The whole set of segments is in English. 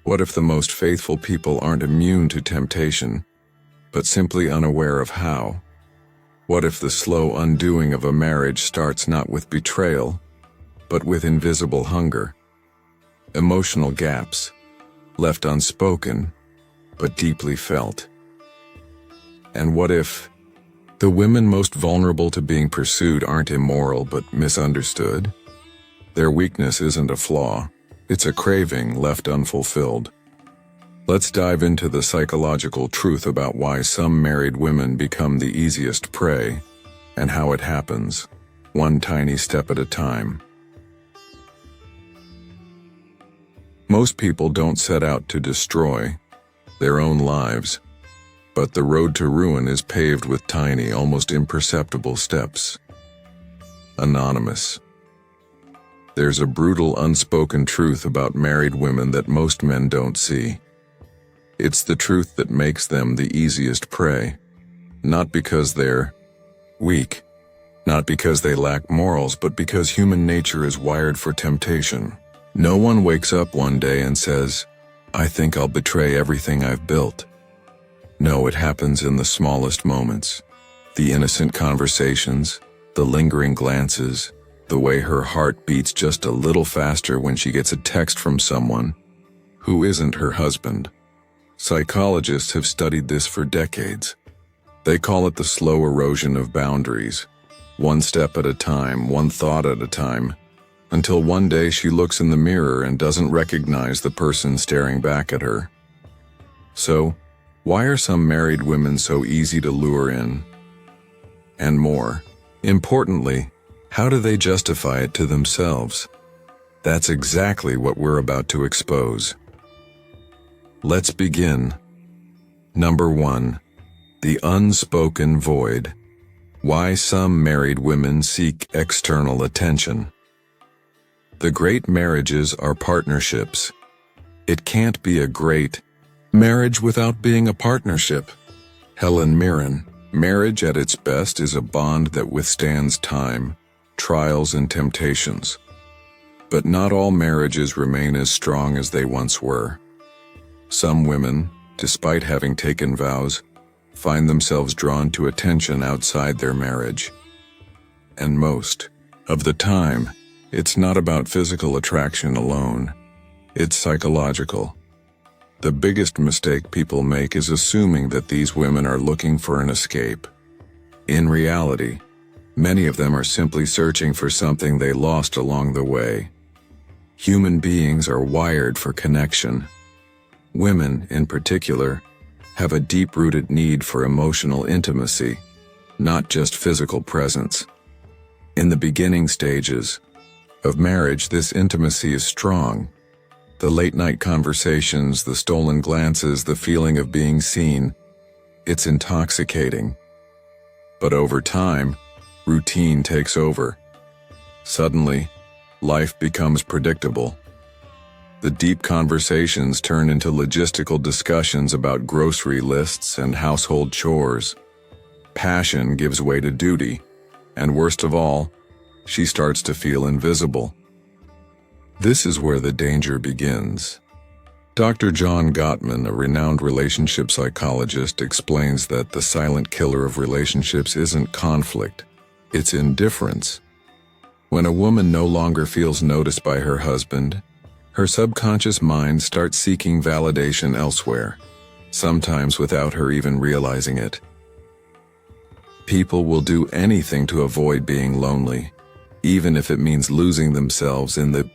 What if the most faithful people aren't immune to temptation, but simply unaware of how? What if the slow undoing of a marriage starts not with betrayal, but with invisible hunger? Emotional gaps, left unspoken, but deeply felt. And what if the women most vulnerable to being pursued aren't immoral but misunderstood? Their weakness isn't a flaw, it's a craving left unfulfilled. Let's dive into the psychological truth about why some married women become the easiest prey, and how it happens, one tiny step at a time. Most people don't set out to destroy their own lives, but the road to ruin is paved with tiny, almost imperceptible steps. Anonymous. There's a brutal, unspoken truth about married women that most men don't see. It's the truth that makes them the easiest prey. Not because they're weak, not because they lack morals, but because human nature is wired for temptation. No one wakes up one day and says, "I think I'll betray everything I've built." No, it happens in the smallest moments. The innocent conversations, the lingering glances, the way her heart beats just a little faster when she gets a text from someone who isn't her husband. Psychologists have studied this for decades. They call it the slow erosion of boundaries, one step at a time, one thought at a time, until one day she looks in the mirror and doesn't recognize the person staring back at her. So, why are some married women so easy to lure in? And more importantly, how do they justify it to themselves? That's exactly what we're about to expose. Let's begin. Number 1. The unspoken void. Why some married women seek external attention. The great marriages are partnerships. It can't be a great marriage without being a partnership. Helen Mirren. Marriage at its best is a bond that withstands time, trials, and temptations. But not all marriages remain as strong as they once were. Some women, despite having taken vows, find themselves drawn to attention outside their marriage. And most of the time, it's not about physical attraction alone. It's psychological. The biggest mistake people make is assuming that these women are looking for an escape. In reality, many of them are simply searching for something they lost along the way. Human beings are wired for connection. Women, in particular, have a deep-rooted need for emotional intimacy, not just physical presence. In the beginning stages of marriage, this intimacy is strong. The late-night conversations, the stolen glances, the feeling of being seen, it's intoxicating. But over time, routine takes over. Suddenly, life becomes predictable. The deep conversations turn into logistical discussions about grocery lists and household chores. Passion gives way to duty, and worst of all, she starts to feel invisible. This is where the danger begins. Dr. John Gottman, a renowned relationship psychologist, explains that the silent killer of relationships isn't conflict, it's indifference. When a woman no longer feels noticed by her husband, her subconscious mind starts seeking validation elsewhere, sometimes without her even realizing it. People will do anything to avoid being lonely, even if it means losing themselves in the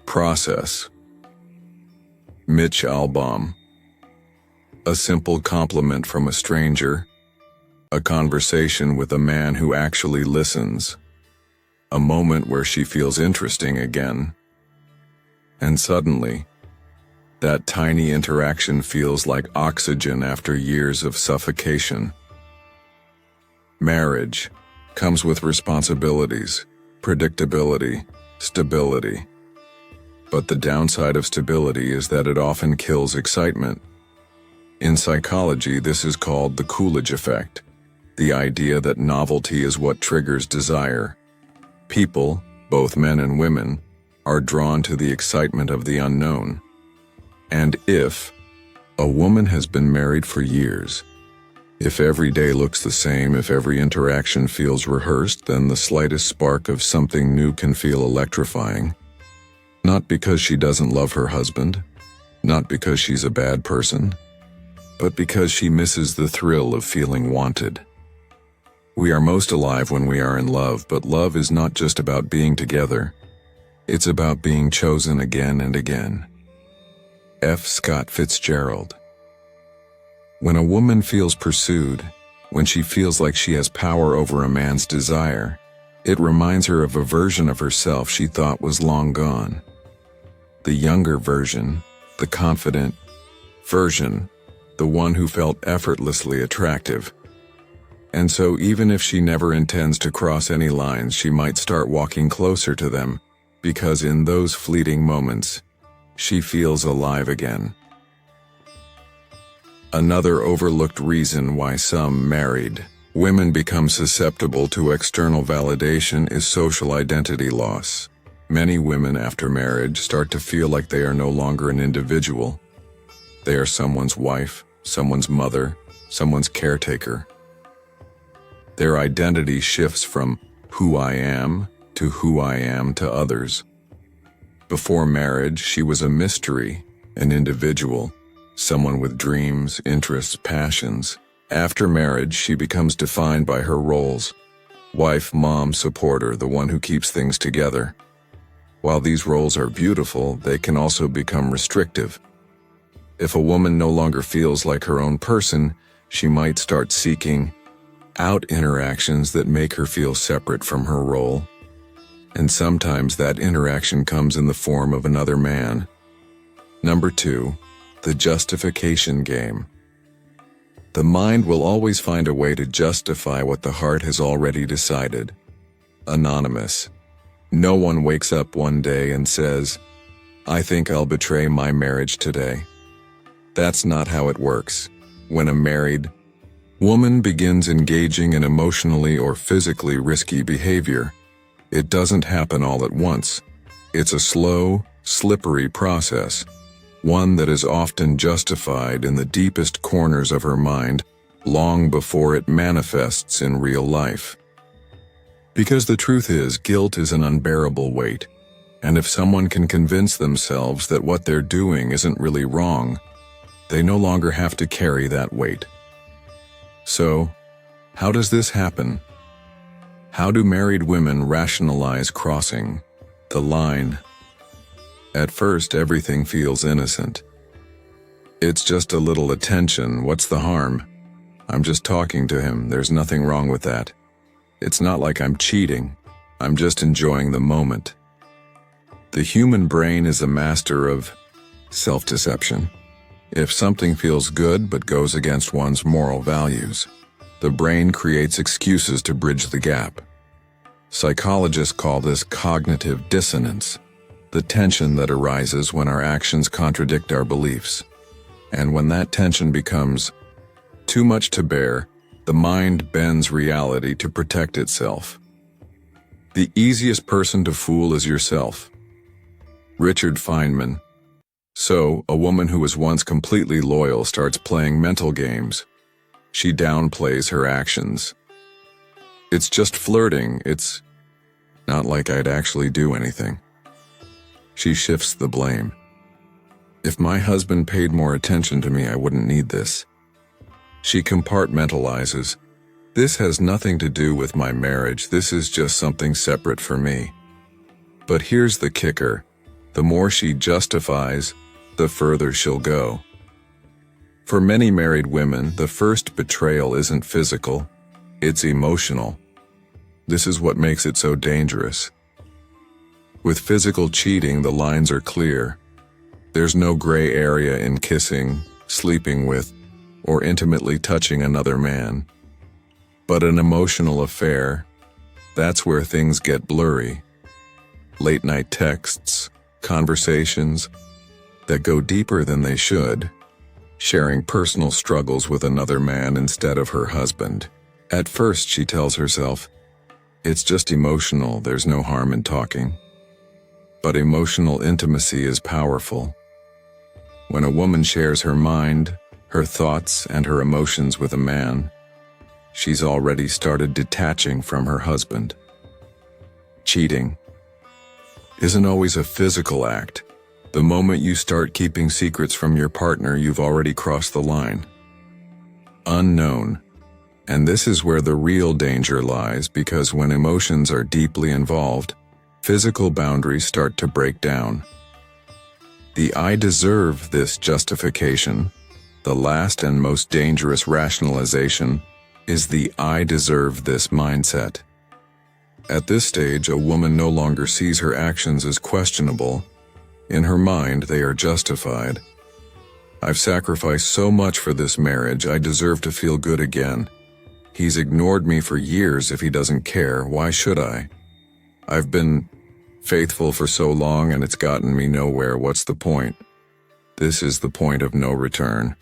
process. Mitch Albom. A simple compliment from a stranger, a conversation with a man who actually listens, a moment where she feels interesting again. And suddenly, that tiny interaction feels like oxygen after years of suffocation. Marriage comes with responsibilities, predictability, stability. But the downside of stability is that it often kills excitement. In psychology, this is called the Coolidge effect, the idea that novelty is what triggers desire. People, both men and women, are drawn to the excitement of the unknown. And if a woman has been married for years, if every day looks the same, if every interaction feels rehearsed, then the slightest spark of something new can feel electrifying. Not because she doesn't love her husband, not because she's a bad person, but because she misses the thrill of feeling wanted. We are most alive when we are in love, but love is not just about being together. It's about being chosen again and again. F. Scott Fitzgerald. When a woman feels pursued, when she feels like she has power over a man's desire, it reminds her of a version of herself she thought was long gone. The younger version, the confident version, the one who felt effortlessly attractive. And so even if she never intends to cross any lines, she might start walking closer to them, because in those fleeting moments, she feels alive again. Another overlooked reason why some married women become susceptible to external validation is social identity loss. Many women after marriage start to feel like they are no longer an individual. They are someone's wife, someone's mother, someone's caretaker. Their identity shifts from who I am to others. Before marriage, she was a mystery, an individual, someone with dreams, interests, passions. After marriage, she becomes defined by her roles: wife, mom, supporter, the one who keeps things together. While these roles are beautiful, they can also become restrictive. If a woman no longer feels like her own person, she might start seeking out interactions that make her feel separate from her role. And sometimes that interaction comes in the form of another man. Number 2, the justification game. The mind will always find a way to justify what the heart has already decided. Anonymous. No one wakes up one day and says, "I think I'll betray my marriage today." That's not how it works. When a married woman begins engaging in emotionally or physically risky behavior, it doesn't happen all at once. It's a slow, slippery process, one that is often justified in the deepest corners of her mind long before it manifests in real life. Because the truth is, guilt is an unbearable weight, and if someone can convince themselves that what they're doing isn't really wrong, they no longer have to carry that weight. So, how does this happen? How do married women rationalize crossing the line? At first, everything feels innocent. It's just a little attention, what's the harm? I'm just talking to him, there's nothing wrong with that. It's not like I'm cheating, I'm just enjoying the moment. The human brain is a master of self-deception. If something feels good but goes against one's moral values, the brain creates excuses to bridge the gap. Psychologists call this cognitive dissonance, the tension that arises when our actions contradict our beliefs. And when that tension becomes too much to bear, the mind bends reality to protect itself. The easiest person to fool is yourself. Richard Feynman. So, a woman who was once completely loyal starts playing mental games. She downplays her actions. It's just flirting, it's not like I'd actually do anything. She shifts the blame. If my husband paid more attention to me, I wouldn't need this. She compartmentalizes. This has nothing to do with my marriage, this is just something separate for me. But here's the kicker. The more she justifies, the further she'll go. For many married women, the first betrayal isn't physical, it's emotional. This is what makes it so dangerous. With physical cheating, the lines are clear. There's no gray area in kissing, sleeping with, or intimately touching another man. But an emotional affair, that's where things get blurry. Late-night texts, conversations that go deeper than they should, sharing personal struggles with another man instead of her husband. At first, she tells herself, it's just emotional, there's no harm in talking. But emotional intimacy is powerful. When a woman shares her mind, her thoughts, and her emotions with a man, she's already started detaching from her husband. Cheating isn't always a physical act. The moment you start keeping secrets from your partner, you've already crossed the line. Unknown. And this is where the real danger lies, because when emotions are deeply involved, physical boundaries start to break down. The "I deserve this" justification, the last and most dangerous rationalization, is the "I deserve this" mindset. At this stage, a woman no longer sees her actions as questionable. In her mind, they are justified. I've sacrificed so much for this marriage, I deserve to feel good again. He's ignored me for years. If he doesn't care, why should I? I've been faithful for so long and it's gotten me nowhere. What's the point? This is the point of no return.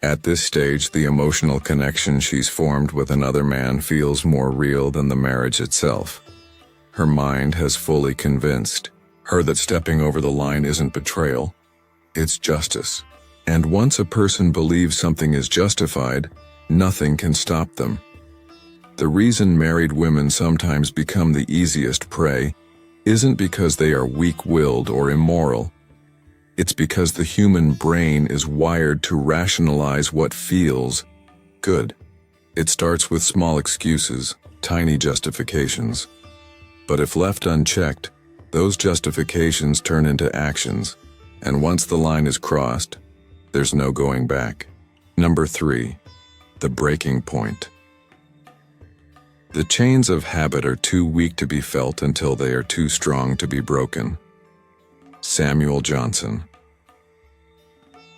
At this stage, the emotional connection she's formed with another man feels more real than the marriage itself. Her mind has fully convinced her that stepping over the line isn't betrayal, it's justice. And once a person believes something is justified, nothing can stop them. The reason married women sometimes become the easiest prey isn't because they are weak-willed or immoral. It's because the human brain is wired to rationalize what feels good. It starts with small excuses, tiny justifications. But if left unchecked, those justifications turn into actions, and once the line is crossed, there's no going back. Number 3, the breaking point. The chains of habit are too weak to be felt until they are too strong to be broken. Samuel Johnson.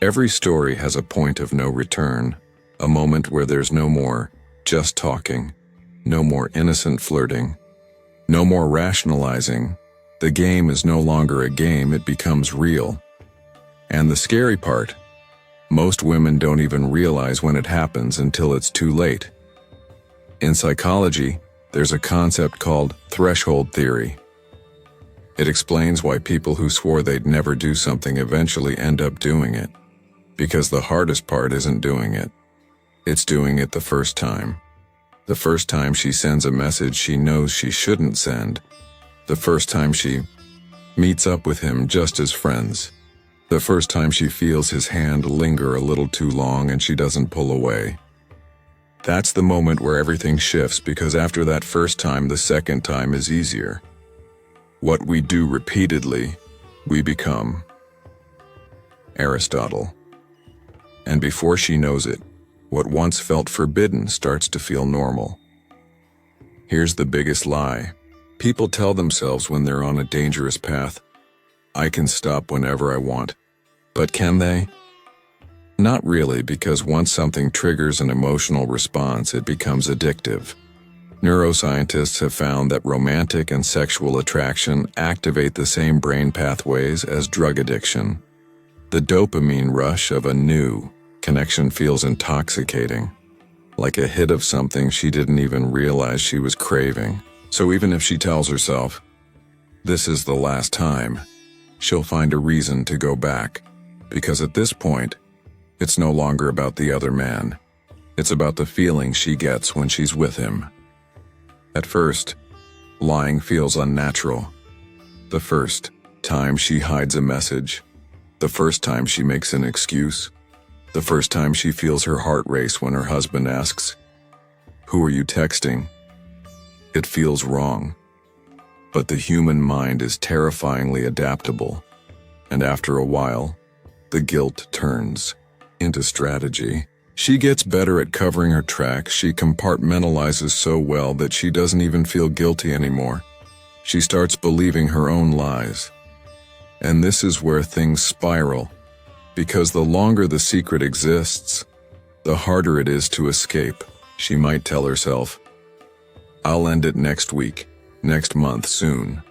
Every story has a point of no return, a moment where there's no more just talking, no more innocent flirting, no more rationalizing. The game is no longer a game, it becomes real. And the scary part, most women don't even realize when it happens until it's too late. In psychology, there's a concept called threshold theory. It explains why people who swore they'd never do something eventually end up doing it. Because the hardest part isn't doing it. It's doing it the first time. The first time she sends a message she knows she shouldn't send. The first time she meets up with him just as friends. The first time she feels his hand linger a little too long and she doesn't pull away. That's the moment where everything shifts, because after that first time, the second time is easier. What we do repeatedly, we become. Aristotle. And before she knows it, what once felt forbidden starts to feel normal. Here's the biggest lie. People tell themselves when they're on a dangerous path, I can stop whenever I want. But can they? Not really, because once something triggers an emotional response, it becomes addictive. Neuroscientists have found that romantic and sexual attraction activate the same brain pathways as drug addiction. The dopamine rush of a new connection feels intoxicating, like a hit of something she didn't even realize she was craving. So even if she tells herself, this is the last time, she'll find a reason to go back, because at this point, it's no longer about the other man. It's about the feeling she gets when she's with him. At first, lying feels unnatural. The first time she hides a message, the first time she makes an excuse, the first time she feels her heart race when her husband asks, "Who are you texting?" It feels wrong. But the human mind is terrifyingly adaptable, and after a while, the guilt turns into strategy. She gets better at covering her tracks. She compartmentalizes so well that she doesn't even feel guilty anymore. She starts believing her own lies. And this is where things spiral, because the longer the secret exists, the harder it is to escape. She might tell herself, I'll end it next week, next month, soon.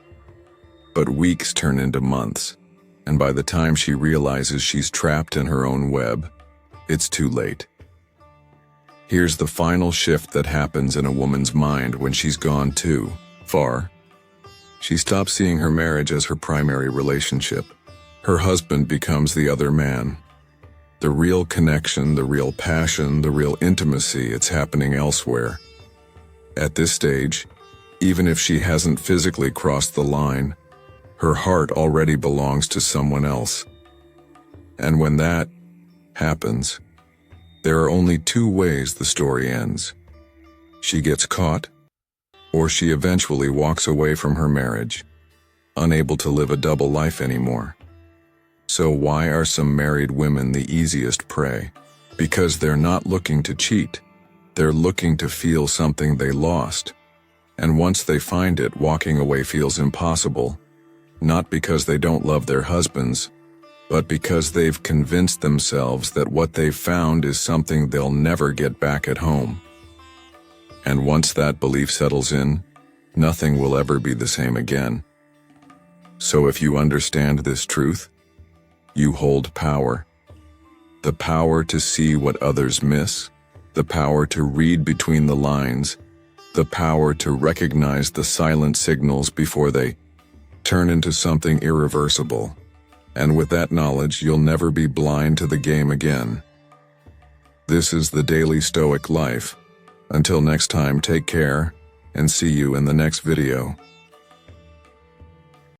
But weeks turn into months, and by the time she realizes she's trapped in her own web, it's too late. Here's the final shift that happens in a woman's mind when she's gone too far. She stops seeing her marriage as her primary relationship. Her husband becomes the other man. The real connection, the real passion, the real intimacy, it's happening elsewhere. At this stage, even if she hasn't physically crossed the line, her heart already belongs to someone else. And when that happens, there are only two ways the story ends. She gets caught, or she eventually walks away from her marriage, unable to live a double life anymore. So why are some married women the easiest prey? Because they're not looking to cheat. They're looking to feel something they lost. And once they find it, walking away feels impossible, not because they don't love their husbands, but because they've convinced themselves that what they've found is something they'll never get back at home. And once that belief settles in, nothing will ever be the same again. So if you understand this truth, you hold power. The power to see what others miss, the power to read between the lines, the power to recognize the silent signals before they turn into something irreversible. And with that knowledge, you'll never be blind to the game again. This is the Daily Stoic Life. Until next time, take care, and see you in the next video.